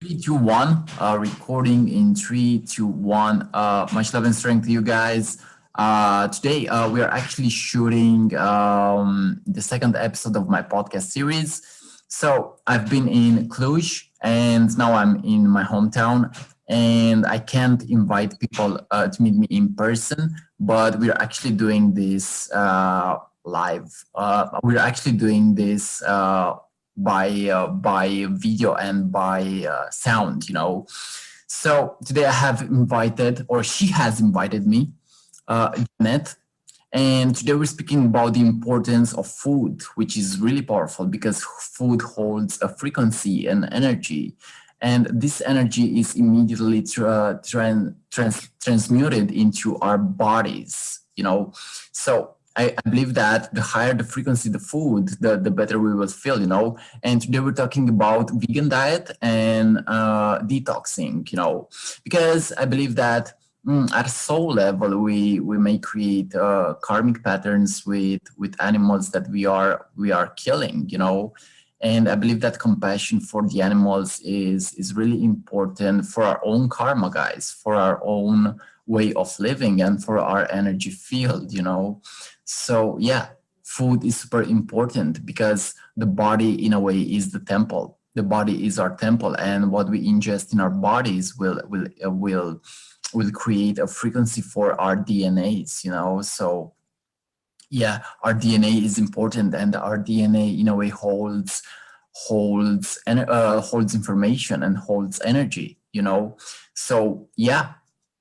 Three, two, one. Recording in three, two, one. Much love and strength to you guys. Today, we are actually shooting the second episode of my podcast series. So I've been in Cluj, and now I'm in my hometown. And I can't invite people to meet me in person, but we're actually doing this live. We're actually doing this by video and by sound, So today I have invited, or she has invited me, Janet. And today we're speaking about the importance of food, which is really powerful because food holds a frequency and energy. And this energy is immediately transmuted into our bodies. So I believe that the higher the frequency of the food, the better we will feel. And today we're talking about vegan diet and detoxing, because I believe that at a soul level, we may create karmic patterns with animals that we are killing. And I believe that compassion for the animals is really important for our own karma, guys, for our own way of living and for our energy field. So yeah, food is super important because the body, in a way, is the temple. The body is our temple, and what we ingest in our bodies will create a frequency for our DNAs. So yeah, our DNA is important, and our DNA, in a way, holds information and holds energy. So yeah,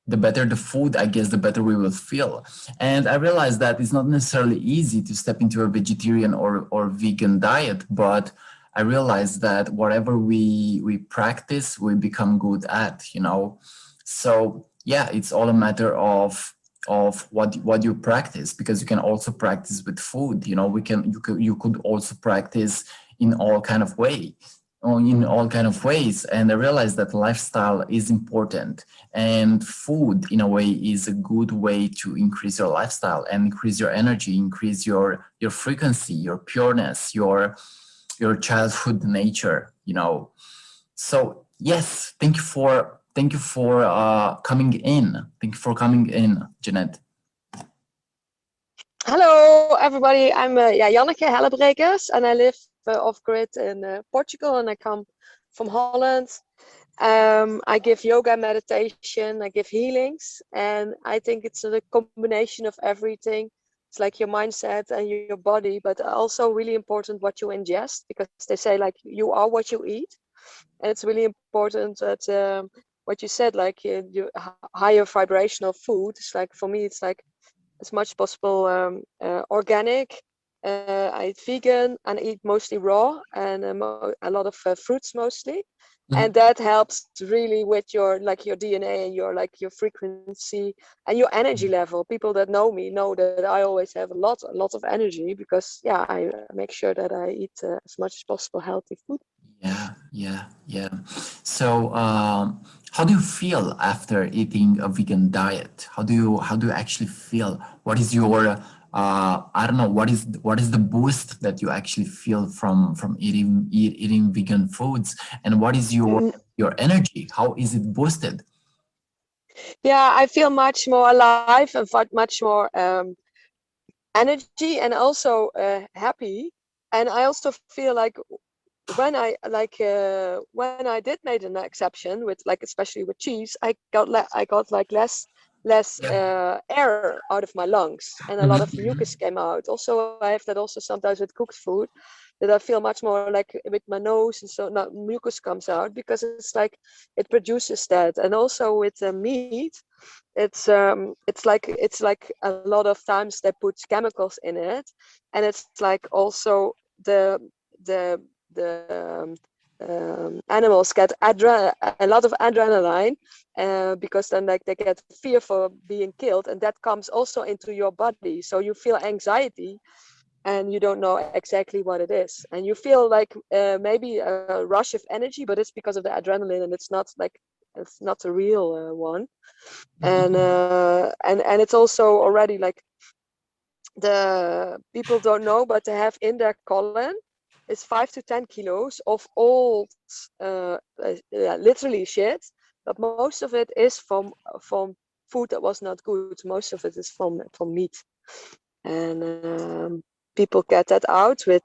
the better the food, I guess, the better we will feel. And I realized that it's not necessarily easy to step into a vegetarian or vegan diet, but I realized that whatever we practice, we become good at. So yeah, it's all a matter of what you practice, because you can also practice with food. You could also practice in all kind of ways. And I realized that lifestyle is important, and food, in a way, is a good way to increase your lifestyle and increase your energy, increase your frequency, your pureness, your childhood nature. So yes, thank you for coming in. Thank you for coming in, Jeanette. Hello, everybody. I'm Janneke Hellebrekers, and I live off grid in Portugal, and I come from Holland. I give yoga, meditation, I give healings, and I think it's a combination of everything. It's like your mindset and your body, but also really important what you ingest, because they say like you are what you eat, and it's really important that what you said, like higher vibrational food. It's like, for me, it's like as much possible organic. I eat vegan and eat mostly raw, and a lot of fruits mostly, Mhm. and that helps really with your DNA and your frequency and your energy level. People that know me know that I always have a lot of energy, because I make sure that I eat as much as possible healthy food. Yeah. So, how do you feel after eating a vegan diet? How do you actually feel? What is your I don't know, what is the boost that you actually feel from eating vegan foods, and what is your energy? How is it boosted? Yeah, I feel much more alive and much more energy, and also happy. And I also feel like when I did made an exception with, like, especially with cheese, I got like less Yeah. air out of my lungs, and a lot of mucus came out. Also, I have that also sometimes with cooked food, that I feel much more like with my nose, and so not mucus comes out, because it's like it produces that. And also with meat, it's like a lot of times they put chemicals in it, and it's like also the the animals get a lot of adrenaline, because then, like, they get fear for being killed, and that comes also into your body, so you feel anxiety, and you don't know exactly what it is, and you feel like maybe a rush of energy, but it's because of the adrenaline, and it's not a real one. And it's also already like, the people don't know, but they have in their colon is 5 to 10 kilos of old, literally shit. But most of it is from food that was not good. Most of it is from meat, and people get that out with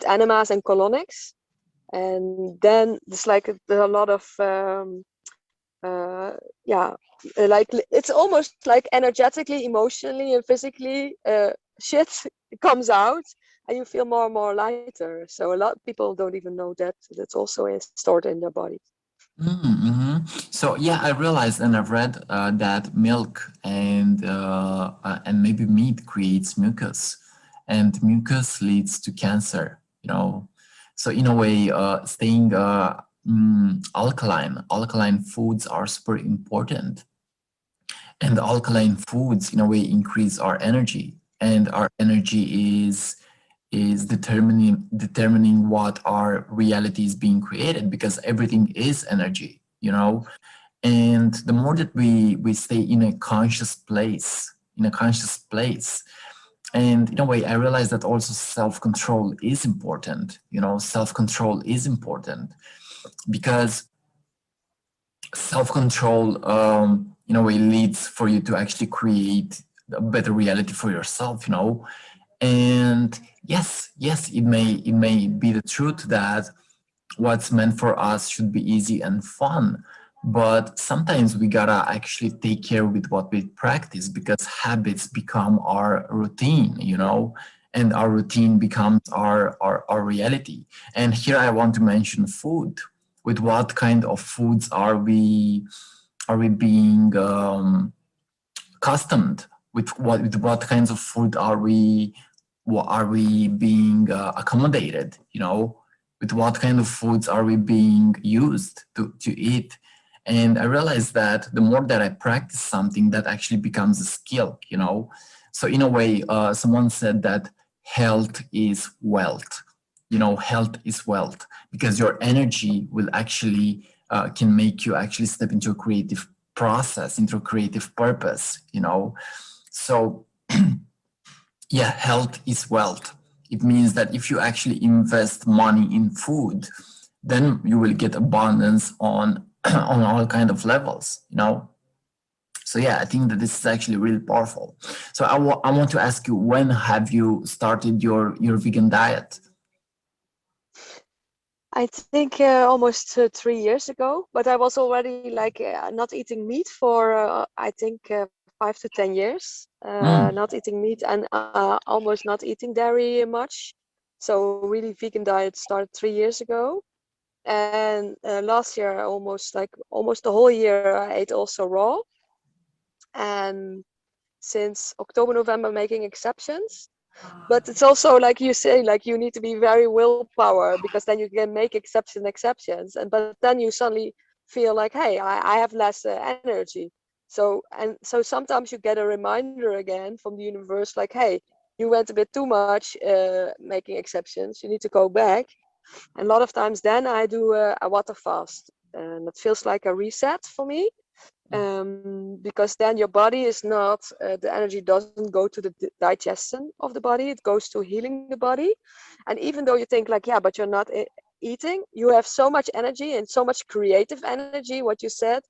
enemas and colonics, and then there's like a lot of yeah, like it's almost like energetically, emotionally, and physically, shit comes out, and you feel more and more lighter. So a lot of people don't even know that that's also stored in their body. Mm-hmm. So yeah, I realized and I've read that milk and maybe meat creates mucus, and mucus leads to cancer. So in a way, staying alkaline foods are super important, and alkaline foods in a way increase our energy, and our energy is determining what our reality is being created, because everything is energy. And the more that we stay in a conscious place, and in a way I realize that also self-control is important. Self-control is important because self-control in a way leads for you to actually create a better reality for yourself. And yes, it may be the truth that what's meant for us should be easy and fun, but sometimes we gotta actually take care with what we practice, because habits become our routine. And our routine becomes our reality. And here I want to mention food. With what kind of foods are we being accustomed? With what kinds of food are we being accommodated? With what kind of foods are we being used to eat? And I realized that the more that I practice something, that actually becomes a skill. So in a way, someone said that health is wealth. Health is wealth, because your energy will actually can make you actually step into a creative process, into a creative purpose. So yeah, health is wealth. It means that if you actually invest money in food, then you will get abundance on on all kind of levels. So yeah, I think that this is actually really powerful. So I want to ask you, when have you started your vegan diet? I think almost 3 years ago, but I was already like not eating meat for I think 5 to 10 years. Mm, Not eating meat and almost not eating dairy much. So really, vegan diet started 3 years ago. And last year, almost the whole year, I ate also raw. And since October, November, making exceptions. But it's also like you say, like you need to be very willpower, because then you can make exceptions, and but then you suddenly feel like, hey, I have less energy. So sometimes you get a reminder again from the universe, like, hey, you went a bit too much making exceptions. You need to go back. And a lot of times, then I do a water fast, and it feels like a reset for me, because then your body is not the energy doesn't go to the digestion of the body, it goes to healing the body. And even though you think like, yeah, but you're not eating, you have so much energy and so much creative energy, what you said,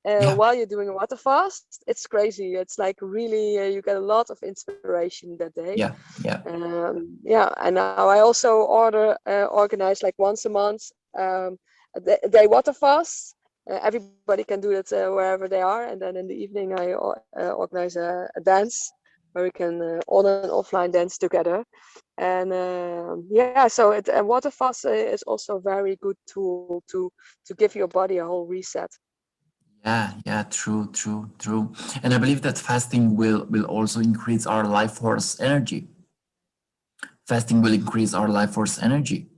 yeah, while you're doing a water fast. It's crazy. It's like really you get a lot of inspiration that day. yeah, yeah. Yeah, and now I also organize like once a month, a day water fast. Everybody can do it wherever they are, and then in the evening I organize a dance where we can on and offline dance together. And yeah, so water fast is also a very good tool to give your body a whole reset. Yeah, true, true, true. And I believe that fasting will also increase our life force energy. Fasting will increase our life force energy,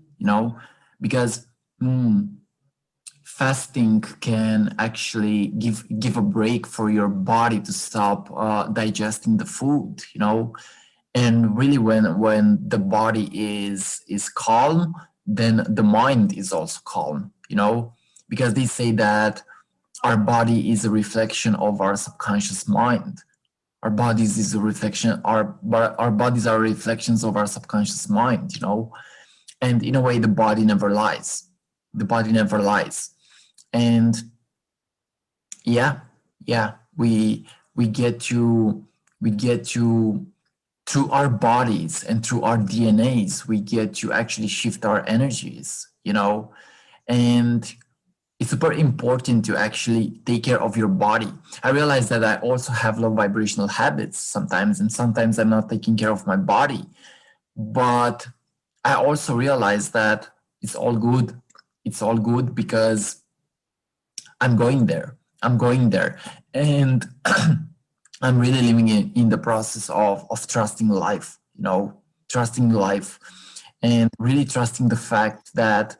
because mm, fasting can actually give a break for your body to stop digesting the food. And really, when the body is calm, then the mind is also calm, because they say that our body is a reflection of our subconscious mind. Our bodies is a reflection, our bodies are reflections of our subconscious mind, you know. And in a way, the body never lies. The body never lies. And yeah, yeah, we get to we get to through our bodies and through our DNAs, we get to actually shift our energies, you know. And it's super important to actually take care of your body. I realize that I also have low vibrational habits sometimes, and sometimes I'm not taking care of my body. But I also realize that it's all good. It's all good because I'm going there. I'm going there. And I'm really living in the process of trusting life, you know, trusting life and really trusting the fact that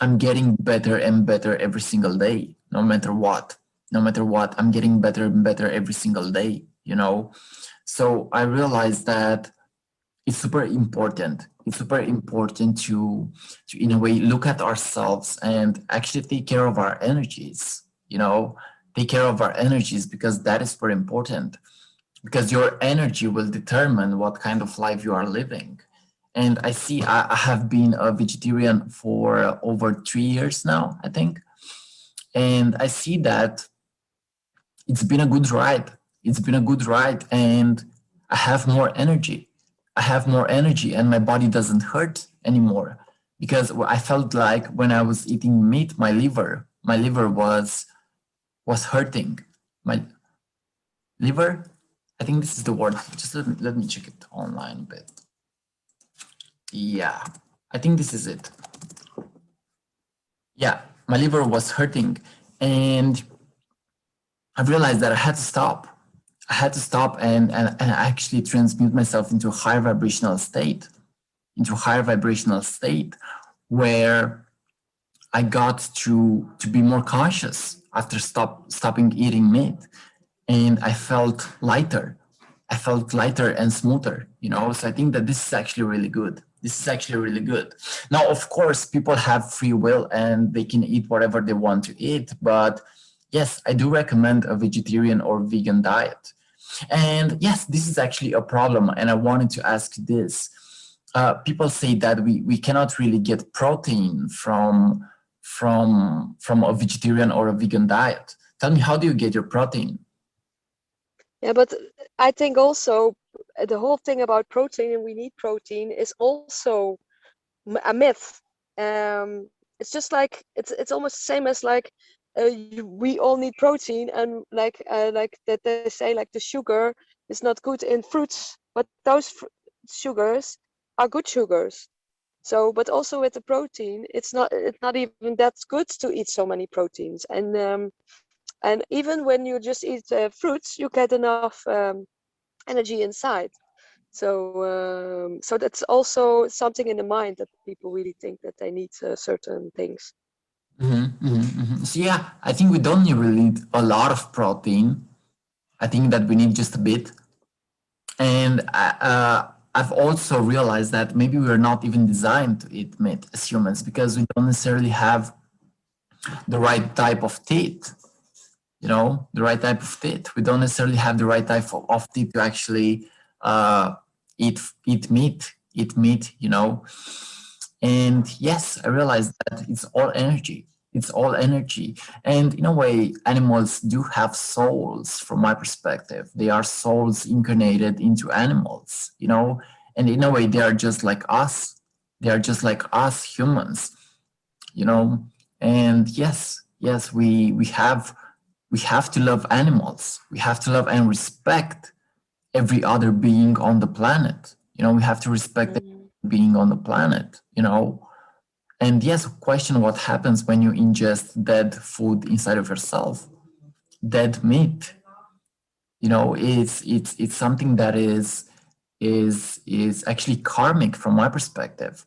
I'm getting better and better every single day, no matter what. No matter what, I'm getting better and better every single day, you know. So I realized that it's super important. It's super important to in a way look at ourselves and actually take care of our energies, you know, take care of our energies because that is super important because your energy will determine what kind of life you are living. And I see I have been a vegetarian for over 3 years now, I think. And I see that it's been a good ride. It's been a good ride and I have more energy. I have more energy and my body doesn't hurt anymore because I felt like when I was eating meat, my liver was hurting. My liver, I think this is the word. Just let me check it online a bit. Yeah, I think this is it. Yeah, my liver was hurting and I realized that I had to stop. I had to stop and actually transmute myself into a higher vibrational state, where I got to be more conscious after stopping eating meat. And I felt lighter. I felt lighter and smoother, you know. So I think that this is actually really good. This is actually really good. Now, of course, people have free will and they can eat whatever they want to eat. But yes, I do recommend a vegetarian or vegan diet. And yes, this is actually a problem. And I wanted to ask this. People say that we cannot really get protein from a vegetarian or a vegan diet. Tell me, how do you get your protein? Yeah, but I think also the whole thing about protein and we need protein is also a myth. It's just like it's almost the same as like we all need protein and like that they say like the sugar is not good in fruits, but those sugars are good sugars. So, but also with the protein, it's not even that good to eat so many proteins. And even when you just eat fruits, you get enough energy inside. So that's also something in the mind that people really think that they need certain things. So yeah, I think we don't really need a lot of protein. I think that we need just a bit. And I've also realized that maybe we're not even designed to eat meat as humans because we don't necessarily have the right type of teeth, you know, the right type of teeth. We don't necessarily have the right type of teeth to actually uh, eat meat, you know. And yes, I realized that it's all energy. It's all energy. And in a way, animals do have souls from my perspective. They are souls incarnated into animals, you know, and in a way, they are just like us. They are just like us humans, you know. And yes, we have to love animals. We have to love and respect every other being on the planet. You know, we have to respect Mm. every being on the planet, you know. And yes, question what happens when you ingest dead food inside of yourself, dead meat. You know, it's something that is actually karmic from my perspective.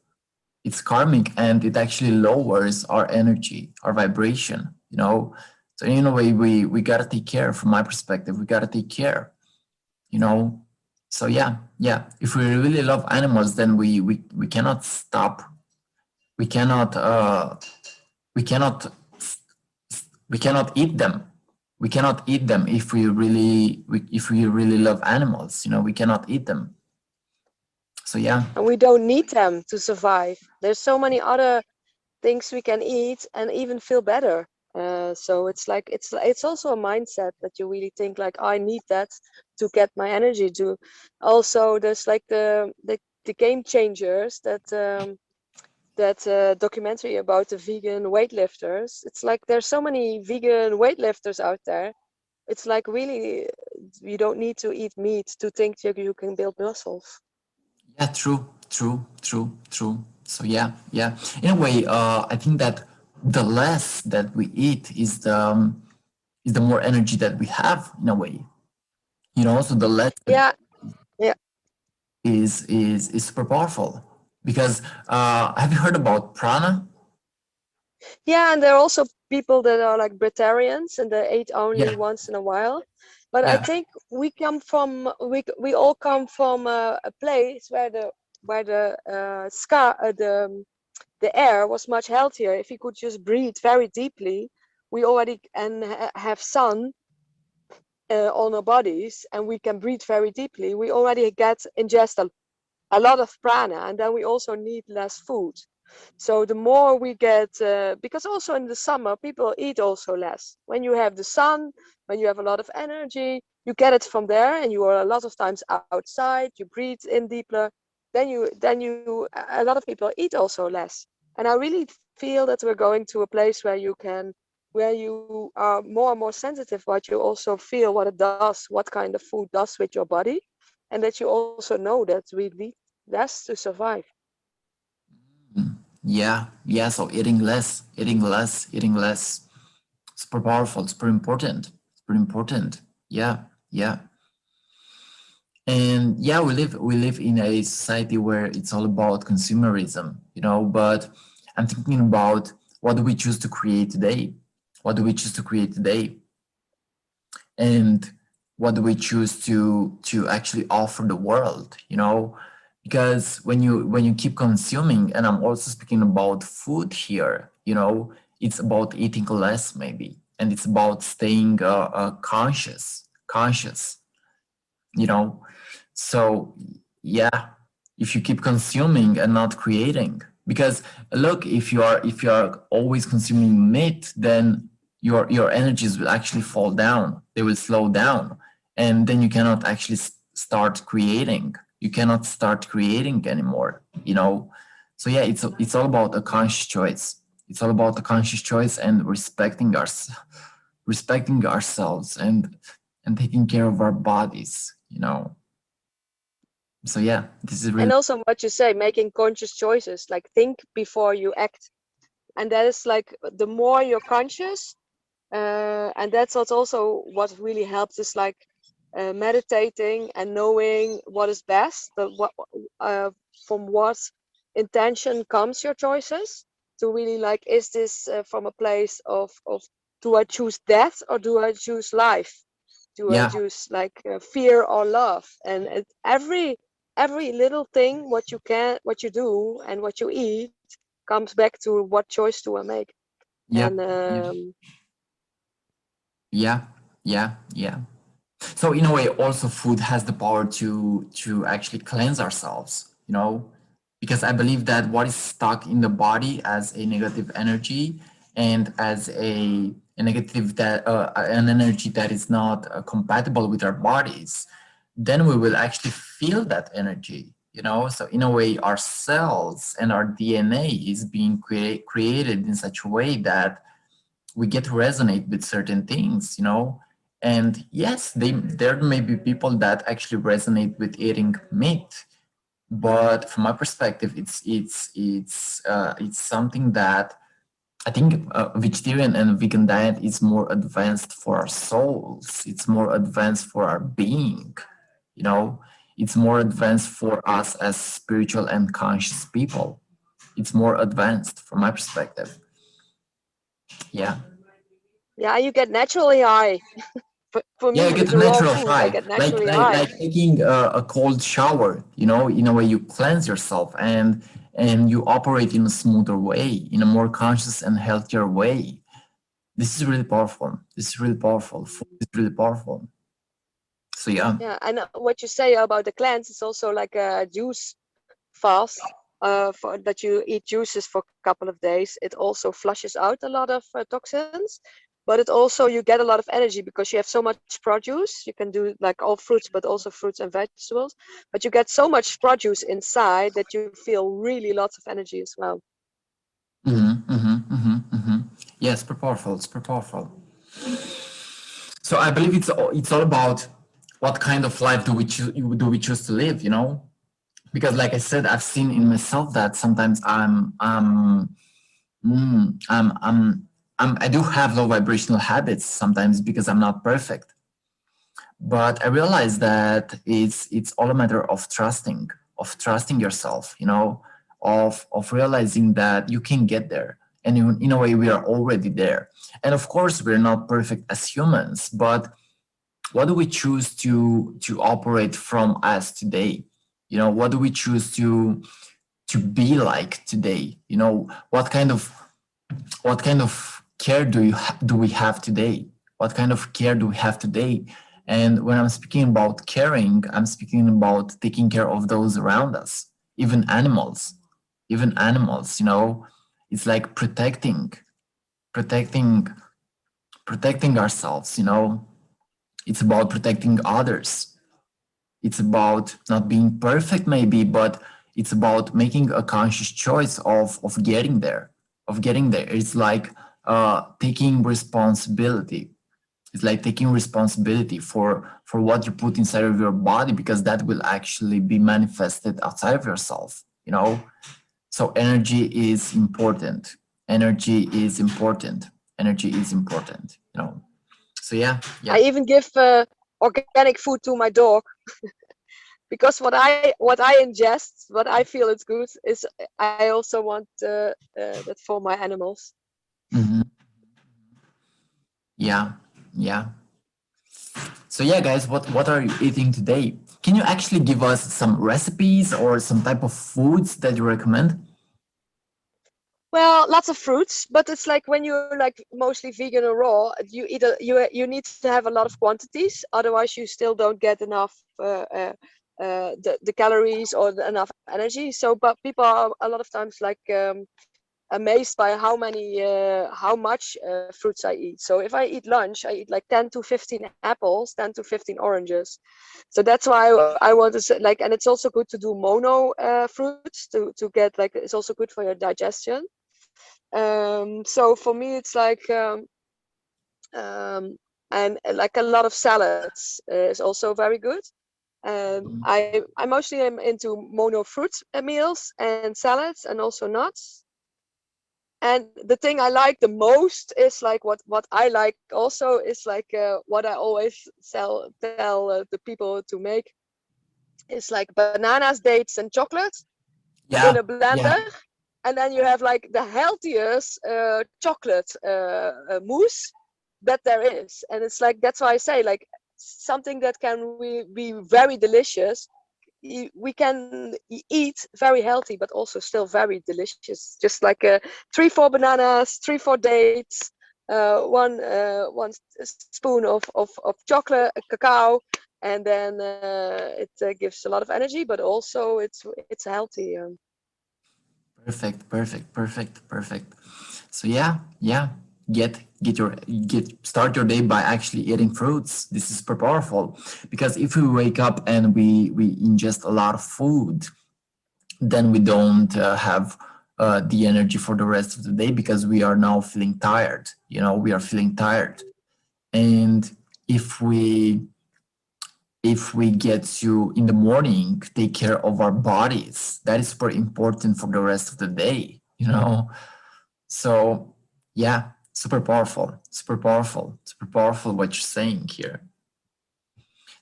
It's karmic and it actually lowers our energy, our vibration, you know. So in a way, we gotta take care. From my perspective, we gotta take care, you know. So yeah. If we really love animals, then we cannot stop. We cannot we cannot we cannot eat them. We cannot eat them if we really love animals. We cannot eat them. So yeah. And we don't need them to survive. There's so many other things we can eat and even feel better. So it's like it's also a mindset that you really think like I need that to get my energy to. Also, there's like the game changers that documentary about the vegan weightlifters. It's like there's so many vegan weightlifters out there. It's like really you don't need to eat meat to think you can build muscles. Yeah, true, true, true, true. So yeah, yeah. In a way, I think that the less that we eat is the more energy that we have. In a way, so the less Yeah, yeah. is super powerful. Because have you heard about prana? Yeah, and there are also people that are like Breatharians and they eat only Yeah, once in a while. But I yeah, think we all come from a place where the air was much healthier. If we could just breathe very deeply, we already and have sun on our bodies, and we can breathe very deeply. We already get ingest a lot of prana, and then we also need less food. So the more we get, because also in the summer, people eat also less. When you have the sun, when you have a lot of energy, you get it from there, and you are a lot of times outside. You breathe in deeper. Then you a lot of people eat also less. And I really feel that we're going to a place where you are more and more sensitive, but you also feel what it does, what kind of food does with your body, and that you also know that we need less to survive. yeah, yeah. So eating less, eating less, eating less. Super powerful, super important, super important. Yeah, yeah. And yeah, we live in a society where it's all about consumerism. But I'm thinking about, what do we choose to create today? What do we choose to create today? And what do we choose to actually offer the world? Because when you keep consuming, and I'm also speaking about food here, it's about eating less maybe, and it's about staying conscious you know so yeah, if you keep consuming and not creating, because look, if you are always consuming meat, then your energies will actually fall down, they will slow down, and then you cannot actually start creating, you cannot start creating anymore. So yeah, it's all about a conscious choice, it's all about a conscious choice, and respecting ourselves, and taking care of our bodies. So yeah, this is And really. also what you say, making conscious choices, like think before you act. And that is like the more you're conscious, and that's what's also what really helps is like meditating and knowing what is best, but uh, from what intention comes your choices, to really like, is this from a place of do I choose death or do I choose life? Do I Yeah, choose like fear or love? And every little thing what you do and what you eat comes back to what choice do I make. yeah, And yeah, yeah, yeah, yeah. So in a way, also food has the power to actually cleanse ourselves, because I believe that what is stuck in the body as a negative energy, and as a negative that an energy that is not compatible with our bodies, then we will actually feel that energy. So in a way, our cells and our DNA is being created in such a way that we get to resonate with certain things. And yes, there may be people that actually resonate with eating meat, but from my perspective, it's something that I think vegetarian and vegan diet is more advanced for our souls. It's more advanced for our being. You know, it's more advanced for us as spiritual and conscious people. It's more advanced from my perspective. Yeah. yeah, you get naturally high. For Yeah, me you get with a the raw natural food I high, get like naturally like, high. like taking a cold shower. In a way you cleanse yourself, and you operate in a smoother way, in a more conscious and healthier way. This is really powerful. This is really powerful. Food is really powerful. So yeah. Yeah, and what you say about the cleanse is also like a juice fast. For that you eat juices for a couple of days, it also flushes out a lot of toxins, but it also you get a lot of energy because you have so much produce. You can do like all fruits, but also fruits and vegetables. But you get so much produce inside that you feel really lots of energy as well. Yeah, super powerful. Super powerful. So I believe it's all about what kind of life do we choose to live, you know? Because like I said, I've seen in myself that sometimes mm, I'm, I'm, I do have low vibrational habits sometimes because I'm not perfect. But I realize that it's all a matter of trusting yourself, you know, of realizing that you can get there. And in a way, we are already there. And of course, we're not perfect as humans, but what do we choose to operate from as today? You know, what do we choose to be like today? You know, what kind of care do we have today? What kind of care do we have today? And when I'm speaking about caring, I'm speaking about taking care of those around us, even animals, you know, it's like protecting, protecting ourselves, you know, it's about protecting others. It's about not being perfect, maybe, but it's about making a conscious choice of getting there, It's like taking responsibility. It's like taking responsibility for what you put inside of your body, because that will actually be manifested outside of yourself, you know. So energy is important. Energy is important. Energy is important, you know. So yeah, I yeah. even give organic food to my dog because what I ingest, what I feel is good, is I also want that for my animals. Mhm. Yeah, yeah. So yeah, guys, what are you eating today? Can you actually give us some recipes or some type of foods that you recommend? Well, lots of fruits, but it's like when you're like mostly vegan or raw, you need to have a lot of quantities. Otherwise, you still don't get enough the calories or enough energy. So, but people are a lot of times like amazed by how much fruits I eat. So if I eat lunch, I eat like 10 to 15 apples, 10 to 15 oranges. So that's why I want to say, like, and it's also good to do mono fruits to get like it's also good for your digestion. So for me, it's like and like a lot of salads is also very good. I mostly am into mono fruit meals and salads and also nuts. And the thing I like the most is like what I like also is like what I always tell the people to make is like bananas, dates, and chocolate in a Yeah, blender, yeah, and then you have like the healthiest chocolate mousse that there is. And it's like that's why I say like something that can be very delicious. We can eat very healthy, but also still very delicious. Just like 3-4 bananas, 3-4 dates, one spoon of chocolate, cacao, and then it gives a lot of energy, but also it's healthy. perfect, perfect, perfect, perfect. So yeah, yeah. Get start your day by actually eating fruits. This is super powerful, because if we wake up and we ingest a lot of food, then we don't have the energy for the rest of the day, because we are now feeling tired. You know, we are feeling tired, and if we get to in the morning take care of our bodies, that is super important for the rest of the day, you know. So yeah, super powerful, super powerful, super powerful what you're saying here.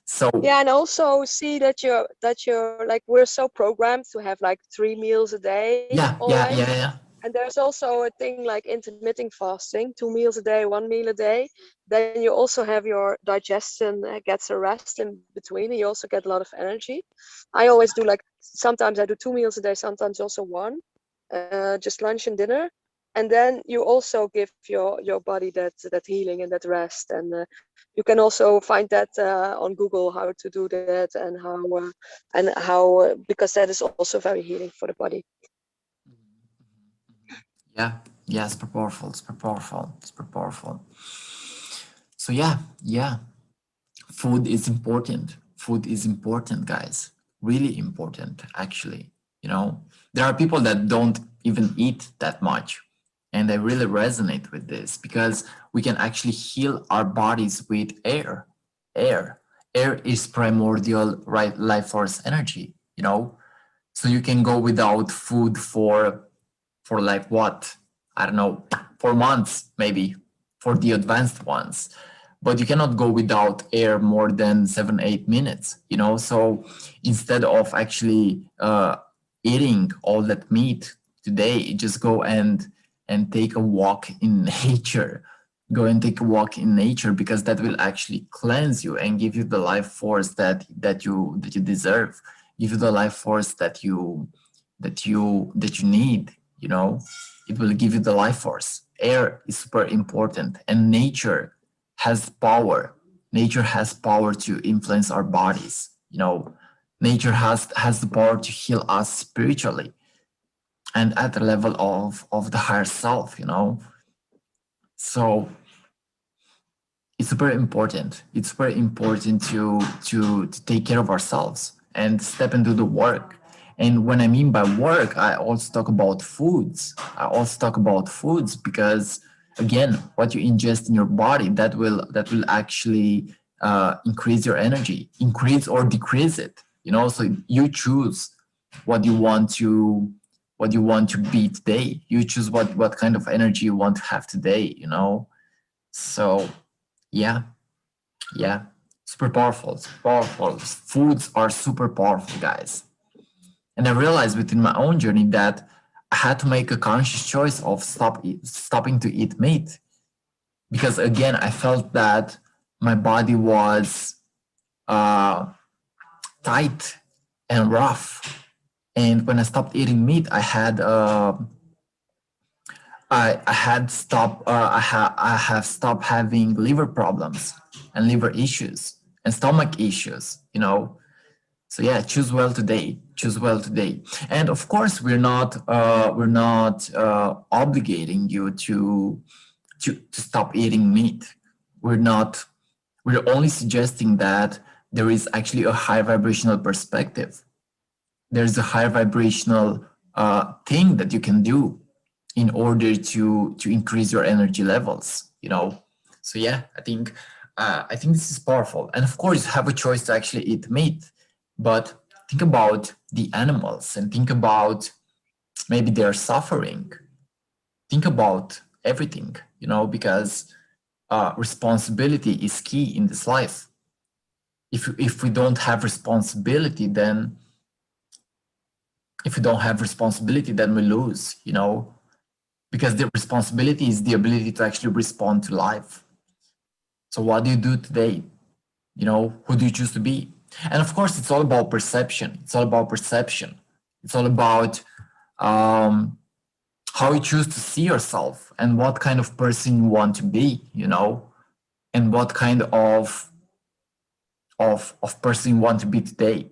So Yeah, and also see that you're like we're so programmed to have like 3 meals a day yeah, yeah, always. yeah, yeah. And there's also a thing like intermitting fasting, 2 meals a day, 1 meal a day. Then you also have your digestion gets a rest in between, and you also get a lot of energy. I always do like sometimes I do 2 meals a day, sometimes also one, just lunch and dinner. and then you also give your body that healing and that rest. And you can also find that on Google, how to do that, and how because that is also very healing for the body. Yeah, yeah, super powerful, super powerful, super powerful. So yeah, yeah, food is important. Food is important, guys. Really important, actually. You know, there are people that don't even eat that much. And I really resonate with this because we can actually heal our bodies with air. Air. Air is primordial, right? Life force energy, you know? So you can go without food for like what? I don't know, 4 months maybe for the advanced ones. But you cannot go without air more than 7, 8 minutes, you know? So instead of actually eating all that meat today, just go and take a walk in nature. Go and take a walk in nature because that will actually cleanse you and give you the life force that you deserve. Give you the life force that you need, you know. It will give you the life force. Air is super important, and nature has power to influence our bodies, you know. Nature has the power to heal us spiritually and at the level of the higher self, you know. So it's super important. It's super important to take care of ourselves and step into the work. And when I mean by work, I also talk about foods. I also talk about foods because again, what you ingest in your body that will actually increase your energy, increase or decrease it. You know, so you choose what you want to be today. You choose what kind of energy you want to have today. You know, so yeah, yeah, super powerful, super powerful. Foods are super powerful, guys. And I realized within my own journey that I had to make a conscious choice of stopping to eat meat because again, I felt that my body was uh, tight and rough. And when I stopped eating meat, I had stopped I have stopped having liver problems and liver issues and stomach issues, you know. So yeah, choose well today. Choose well today. And of course, we're not obligating you to stop eating meat. We're not. We're only suggesting that there is actually a high vibrational perspective. There's a high vibrational thing that you can do in order to increase your energy levels, you know. So yeah, I think this is powerful. And of course you have a choice to actually eat meat, but think about the animals and think about maybe their suffering. Think about everything, you know, because responsibility is key in this life. If we don't have responsibility, then if we don't have responsibility, then we lose, you know, because the responsibility is the ability to actually respond to life. So what do you do today? You know, who do you choose to be? And of course, it's all about perception. It's all about perception. It's all about how you choose to see yourself and what kind of person you want to be, you know, and what kind of person you want to be today.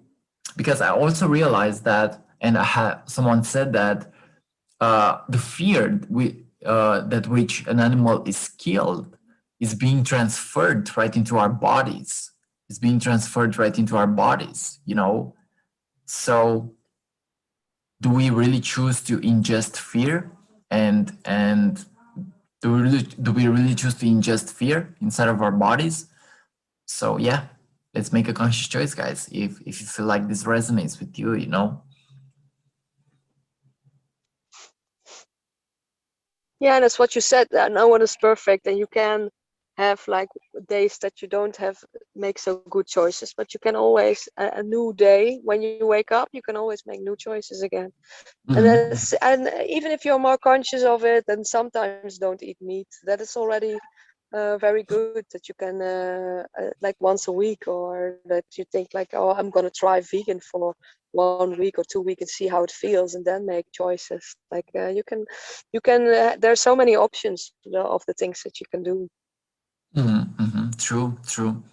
Because I also realized that, and I had someone said that the fear that which an animal is killed is being transferred right into our bodies. Is being transferred right into our bodies, you know. So do we really choose to ingest fear and do we really choose to ingest fear inside of our bodies? So yeah, let's make a conscious choice, guys. If you feel like this resonates with you, you know. Yeah, and that's what you said. That no one is perfect, and you can have like days that you don't have make so good choices, but you can always a new day when you wake up, you can always make new choices again. And even if you're more conscious of it, and sometimes don't eat meat, that is already very good. That you can like once a week, or that you think like, oh, I'm gonna try vegan for 1 week or 2 weeks and see how it feels, and then make choices. Like there's so many options of the things that you can do. True, true,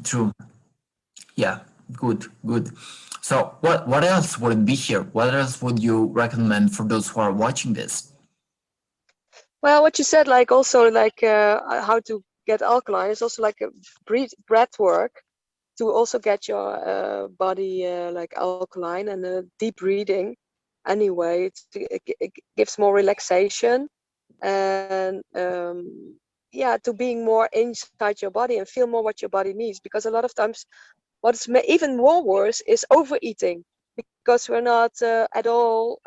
true. Yeah, good, good. So what else would it be here? What else would you recommend for those who are watching this? Well, what you said, like also like how to get alkaline, is also like a breath work to also get your body like alkaline, and deep breathing. Anyway, it gives more relaxation, and yeah, to being more inside your body and feel more what your body needs. Because a lot of times, what's even more worse is overeating, because we're not at all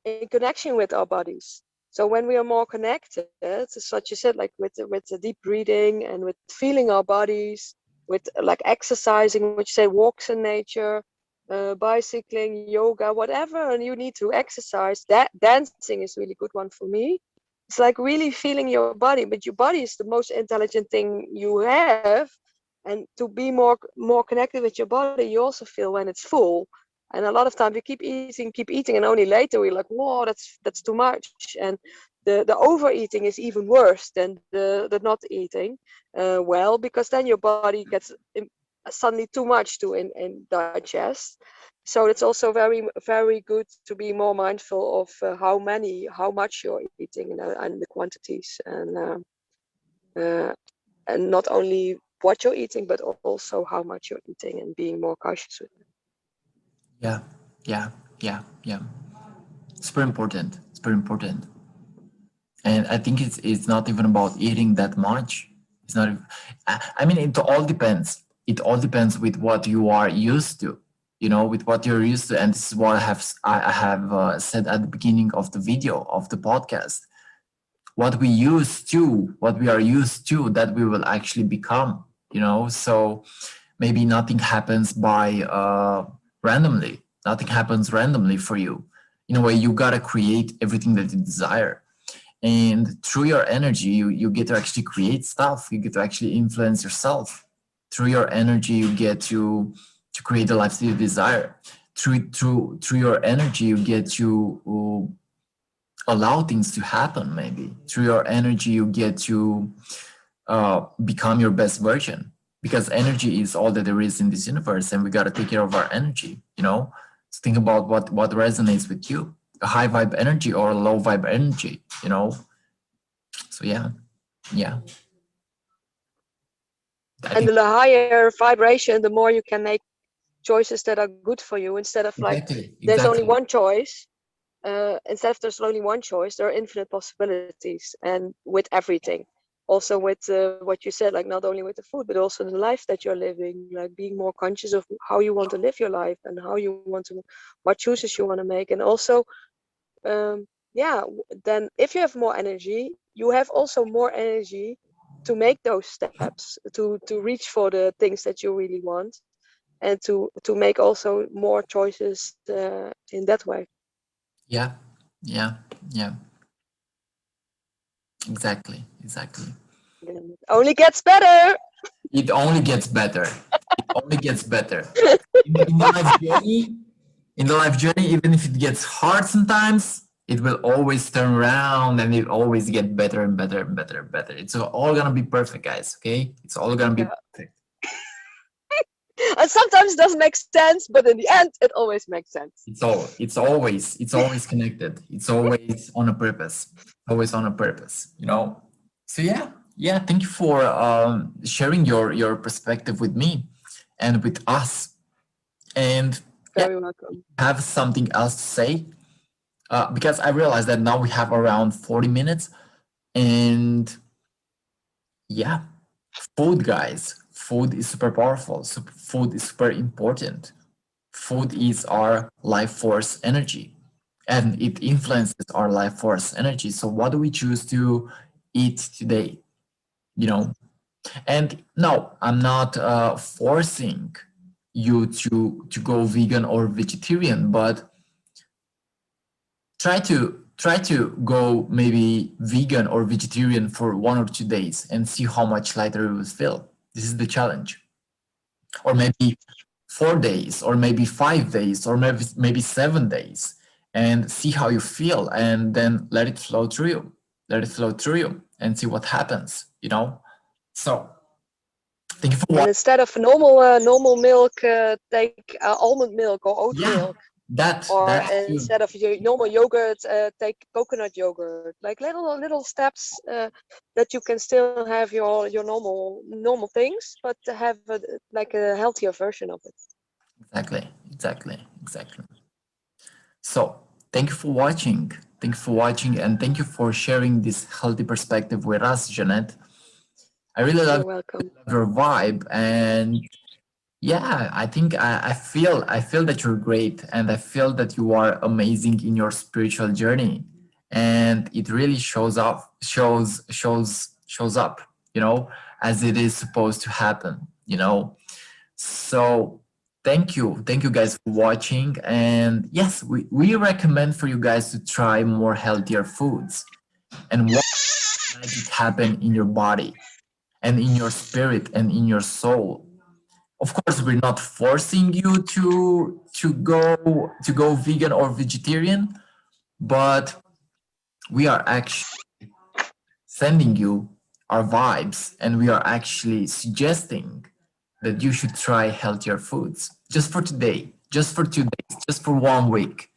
in connection with our bodies. So when we are more connected, it's what you said, like with the deep breathing and with feeling our bodies, with like exercising, which say walks in nature, bicycling, yoga, whatever, and you need to exercise. That dancing is really good one for me. It's like really feeling your body, but your body is the most intelligent thing you have, and to be more connected with your body, you also feel when it's full. And a lot of times you keep eating, and only later we're like, whoa, that's too much. And the overeating is even worse than the not eating well, because then your body gets suddenly too much to in digest. So it's also very, very good to be more mindful of how much you're eating, and the quantities, and not only what you're eating, but also how much you're eating, and being more cautious with it. Yeah, yeah, yeah, yeah. It's very important. It's very important. And I think it's not even about eating that much. It's not. I mean, it all depends. It all depends with what you are used to. You know, with what you're used to, and this is what I have said at the beginning of the video of the podcast. What what we are used to, that we will actually become. You know, so maybe nothing happens by randomly. Nothing happens randomly for you. In a way, you gotta create everything that you desire, and through your energy you get to actually create stuff. You get to actually influence yourself. Through your energy you get to create the life that you desire. Through your energy you get to allow things to happen. Maybe through your energy you get to become your best version, because energy is all that there is in this universe, and we got to take care of our energy, you know. So think about what resonates with you, a high vibe energy or a low vibe energy, you know. So yeah, yeah. I And think the higher vibration, the more you can make choices that are good for you, instead of like exactly, there's only exactly. one choice. Instead of there's only one choice, there are infinite possibilities, and with everything. Also with what you said, like not only with the food, but also the life that you're living, like being more conscious of how you want to live your life, and what choices you want to make. And also, yeah, then if you have more energy, you have also more energy to make those steps, to reach for the things that you really want, and to make also more choices in that way. Yeah, yeah, yeah. Exactly, exactly. And it only gets better. It only gets better. It only gets better. In the life journey, even if it gets hard sometimes, it will always turn around, and it always get better and better and better and better. It's all gonna be perfect, guys. Okay, it's all gonna be Yeah. perfect. And sometimes it doesn't make sense, but in the end, it always makes sense. It's always connected. It's always on a purpose. Always on a purpose. You know. So yeah, yeah. Thank you for sharing your perspective with me and with us. And yeah, Very welcome. have something else to say, because I realized that now we have around 40 minutes. And yeah, food, guys, food is super powerful. Food is super important. Food is our life force energy, and it influences our life force energy. So what do we choose to eat today? You know, and no, I'm not forcing you to go vegan or vegetarian, but try to go maybe vegan or vegetarian for 1 or 2 days and see how much lighter you will feel. This is the challenge. Or maybe 4 days, or maybe 5 days, or maybe 7 days, and see how you feel, and then let it flow through you. Let it flow through you and see what happens, you know? So thank you for And watching. instead of normal milk, take almond milk or oat Yeah, milk. that Or that too. instead of your normal yogurt, take coconut yogurt. Like little steps that you can still have your normal things, but to have like a healthier version of it. Exactly. So thank you for watching. Thank you for watching, and thank you for sharing this healthy perspective with us, Jeanette. I really You're love welcome. your vibe, and yeah, I think I feel that you're great, and I feel that you are amazing in your spiritual journey, and it really shows up, as it is supposed to happen, So thank you guys for watching, and yes, we recommend for you guys to try more healthier foods and watch magic happen in your body and in your spirit and in your soul. Of course, we're not forcing you to go vegan or vegetarian, but we are actually sending you our vibes, and we are actually suggesting that you should try healthier foods just for today, just for 2 days, just for 1 week,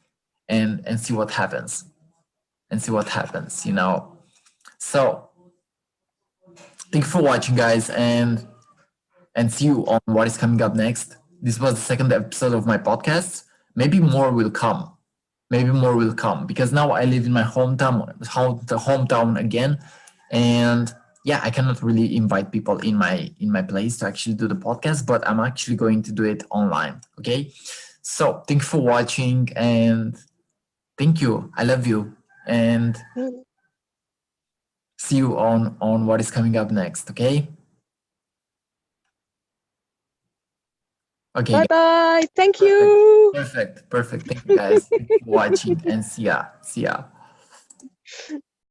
and see what happens. So thank you for watching, guys, and see you on what is coming up next. This was the second episode of my podcast. Maybe more will come. Maybe more will come, because now I live in my hometown again, and yeah, I cannot really invite people in my place to actually do the podcast, but I'm actually going to do it online. Okay, so thank you for watching, and thank you. I love you, and see you on what is coming up next. Okay. Okay. Bye bye. Thank Perfect. you. Perfect. Perfect. Thank you, guys. Thank you for watching, and see ya. See ya.